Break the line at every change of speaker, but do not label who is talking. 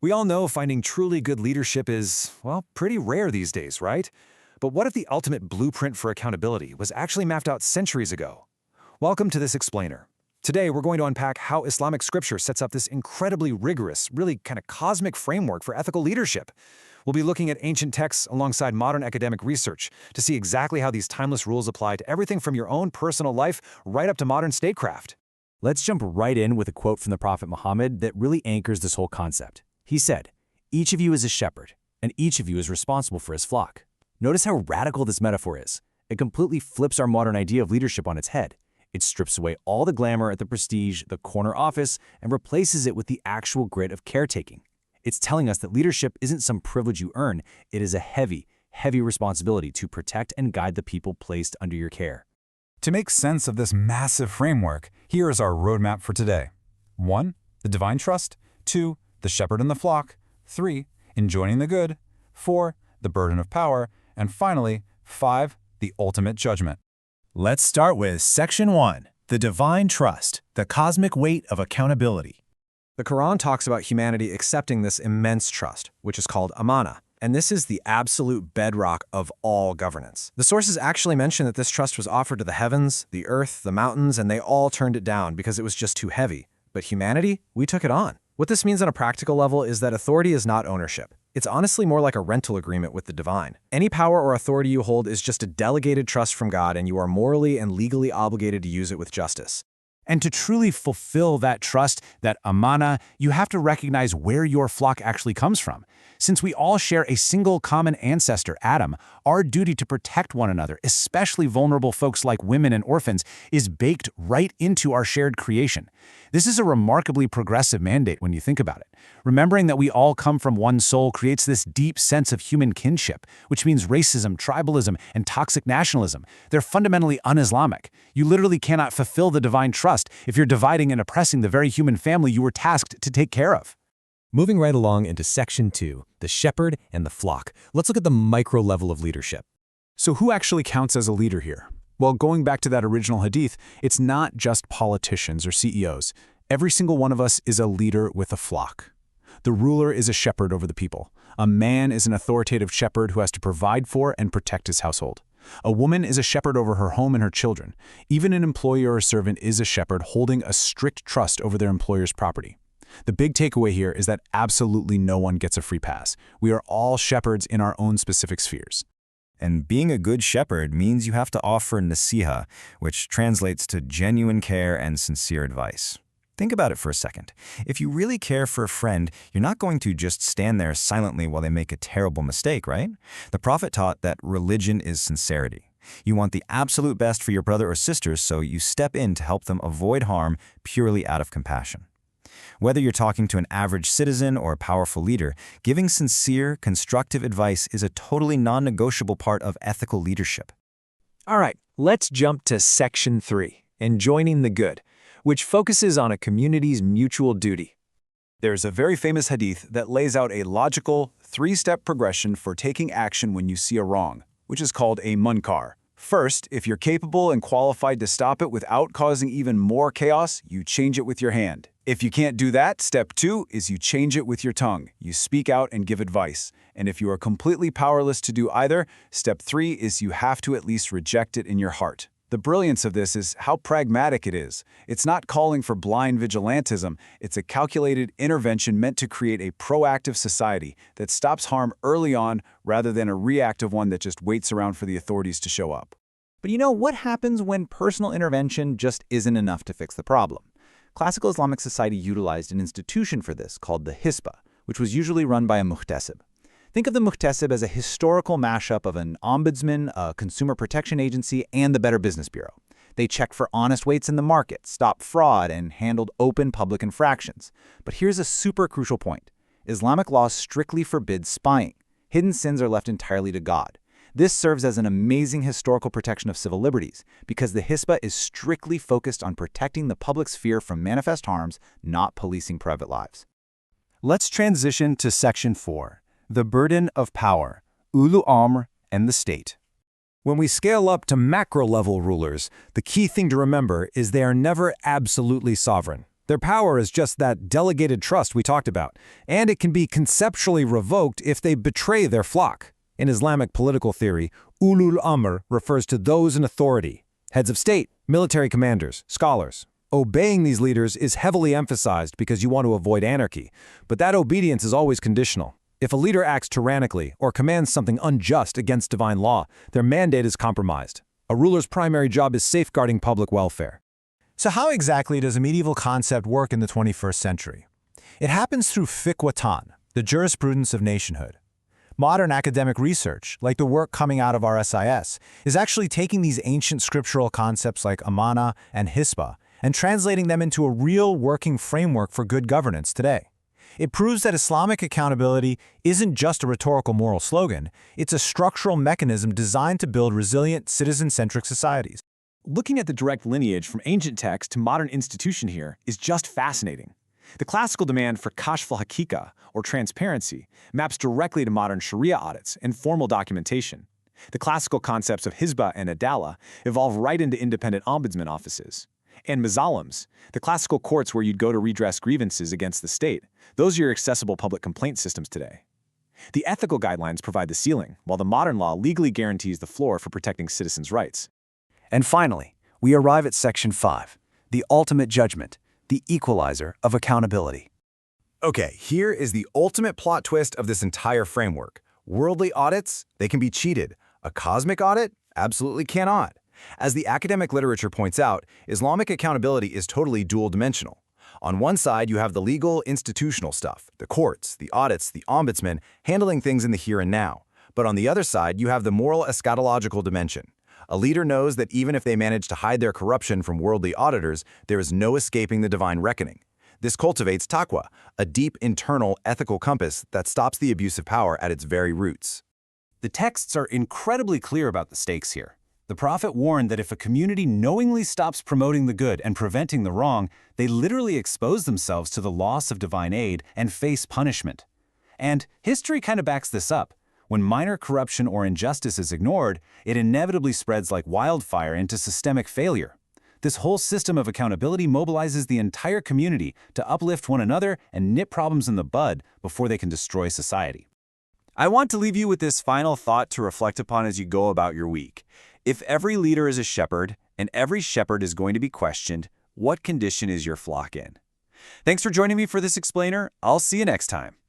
We all know finding truly good leadership is, well, pretty rare these days, right? But what if the ultimate blueprint for accountability was actually mapped out centuries ago? Welcome to this explainer. Today, we're going to unpack how Islamic scripture sets up this incredibly rigorous, really kind of cosmic framework for ethical leadership. We'll be looking at ancient texts alongside modern academic research to see exactly how these timeless rules apply to everything from your own personal life right up to modern statecraft.
Let's jump right in with a quote from the Prophet Muhammad that really anchors this whole concept. He said, "Each of you is a shepherd, and each of you is responsible for his flock." Notice how radical this metaphor is. It completely flips our modern idea of leadership on its head. It strips away all the glamour at the prestige, the corner office, and replaces it with the actual grit of caretaking. It's telling us that leadership isn't some privilege you earn, it is a heavy, heavy responsibility to protect and guide the people placed under your care.
To make sense of this massive framework, here is our roadmap for today. 1. The divine trust. 2. The shepherd and the flock. 3. Enjoining the good. 4. The burden of power. And finally, 5. The ultimate judgment.
Let's start with Section 1, the divine trust, the cosmic weight of accountability.
The Quran talks about humanity accepting this immense trust, which is called Amanah, and this is the absolute bedrock of all governance. The sources actually mention that this trust was offered to the heavens, the earth, the mountains, and they all turned it down because it was just too heavy. But humanity, we took it on. What this means on a practical level is that authority is not ownership. It's honestly more like a rental agreement with the divine. Any power or authority you hold is just a delegated trust from God, and you are morally and legally obligated to use it with justice.
And to truly fulfill that trust, that amanah, you have to recognize where your flock actually comes from. Since we all share a single common ancestor, Adam, our duty to protect one another, especially vulnerable folks like women and orphans, is baked right into our shared creation. This is a remarkably progressive mandate when you think about it. Remembering that we all come from one soul creates this deep sense of human kinship, which means racism, tribalism, and toxic nationalism. They're fundamentally un-Islamic. You literally cannot fulfill the divine trust if you're dividing and oppressing the very human family you were tasked to take care of.
Moving right along into Section 2, the shepherd and the flock, let's look at the micro level of leadership.
So who actually counts as a leader here? Well, going back to that original hadith, it's not just politicians or CEOs. Every single one of us is a leader with a flock. The ruler is a shepherd over the people. A man is an authoritative shepherd who has to provide for and protect his household. A woman is a shepherd over her home and her children. Even an employee or a servant is a shepherd holding a strict trust over their employer's property. The big takeaway here is that absolutely no one gets a free pass. We are all shepherds in our own specific spheres.
And being a good shepherd means you have to offer naseehah, which translates to genuine care and sincere advice. Think about it for a second. If you really care for a friend, you're not going to just stand there silently while they make a terrible mistake, right? The Prophet taught that religion is sincerity. You want the absolute best for your brother or sister, so you step in to help them avoid harm purely out of compassion. Whether you're talking to an average citizen or a powerful leader, giving sincere, constructive advice is a totally non-negotiable part of ethical leadership.
All right, let's jump to Section 3, enjoining the good, which focuses on a community's mutual duty.
There's a very famous hadith that lays out a logical, three-step progression for taking action when you see a wrong, which is called a munkar. First, if you're capable and qualified to stop it without causing even more chaos, you change it with your hand. If you can't do that, step 2 is you change it with your tongue. You speak out and give advice. And if you are completely powerless to do either, step 3 is you have to at least reject it in your heart. The brilliance of this is how pragmatic it is. It's not calling for blind vigilantism. It's a calculated intervention meant to create a proactive society that stops harm early on rather than a reactive one that just waits around for the authorities to show up.
But you know, what happens when personal intervention just isn't enough to fix the problem? Classical Islamic society utilized an institution for this called the hisbah, which was usually run by a muhtasib. Think of the muhtasib as a historical mashup of an ombudsman, a consumer protection agency, and the Better Business Bureau. They checked for honest weights in the market, stopped fraud, and handled open public infractions. But here's a super crucial point. Islamic law strictly forbids spying. Hidden sins are left entirely to God. This serves as an amazing historical protection of civil liberties, because the hisbah is strictly focused on protecting the public sphere from manifest harms, not policing private lives.
Let's transition to Section 4, the burden of power, ulu amr, and the state. When we scale up to macro-level rulers, the key thing to remember is they are never absolutely sovereign.
Their power is just that delegated trust we talked about, and it can be conceptually revoked if they betray their flock. In Islamic political theory, ulul amr refers to those in authority, heads of state, military commanders, scholars. Obeying these leaders is heavily emphasized because you want to avoid anarchy, but that obedience is always conditional. If a leader acts tyrannically or commands something unjust against divine law, their mandate is compromised. A ruler's primary job is safeguarding public welfare.
So how exactly does a medieval concept work in the 21st century? It happens through fiqh watan, the jurisprudence of nationhood. Modern academic research, like the work coming out of RSIS, is actually taking these ancient scriptural concepts like Amanah and Hisbah and translating them into a real working framework for good governance today. It proves that Islamic accountability isn't just a rhetorical moral slogan, it's a structural mechanism designed to build resilient, citizen-centric societies.
Looking at the direct lineage from ancient text to modern institution here is just fascinating. The classical demand for kashf al-hakika, or transparency, maps directly to modern Sharia audits and formal documentation. The classical concepts of Hisbah and Adala evolve right into independent ombudsman offices. And mazalims, the classical courts where you'd go to redress grievances against the state, those are your accessible public complaint systems today. The ethical guidelines provide the ceiling, while the modern law legally guarantees the floor for protecting citizens' rights.
And finally, we arrive at Section 5, the ultimate judgment, the equalizer of accountability.
Okay, here is the ultimate plot twist of this entire framework. Worldly audits, they can be cheated. A cosmic audit? Absolutely cannot. As the academic literature points out, Islamic accountability is totally dual-dimensional. On one side, you have the legal, institutional stuff, the courts, the audits, the ombudsman, handling things in the here and now. But on the other side, you have the moral eschatological dimension. A leader knows that even if they manage to hide their corruption from worldly auditors, there is no escaping the divine reckoning. This cultivates taqwa, a deep internal ethical compass that stops the abuse of power at its very roots.
The texts are incredibly clear about the stakes here. The Prophet warned that if a community knowingly stops promoting the good and preventing the wrong, they literally expose themselves to the loss of divine aid and face punishment. And history kind of backs this up. When minor corruption or injustice is ignored, it inevitably spreads like wildfire into systemic failure. This whole system of accountability mobilizes the entire community to uplift one another and nip problems in the bud before they can destroy society.
I want to leave you with this final thought to reflect upon as you go about your week. If every leader is a shepherd, and every shepherd is going to be questioned, what condition is your flock in? Thanks for joining me for this explainer. I'll see you next time.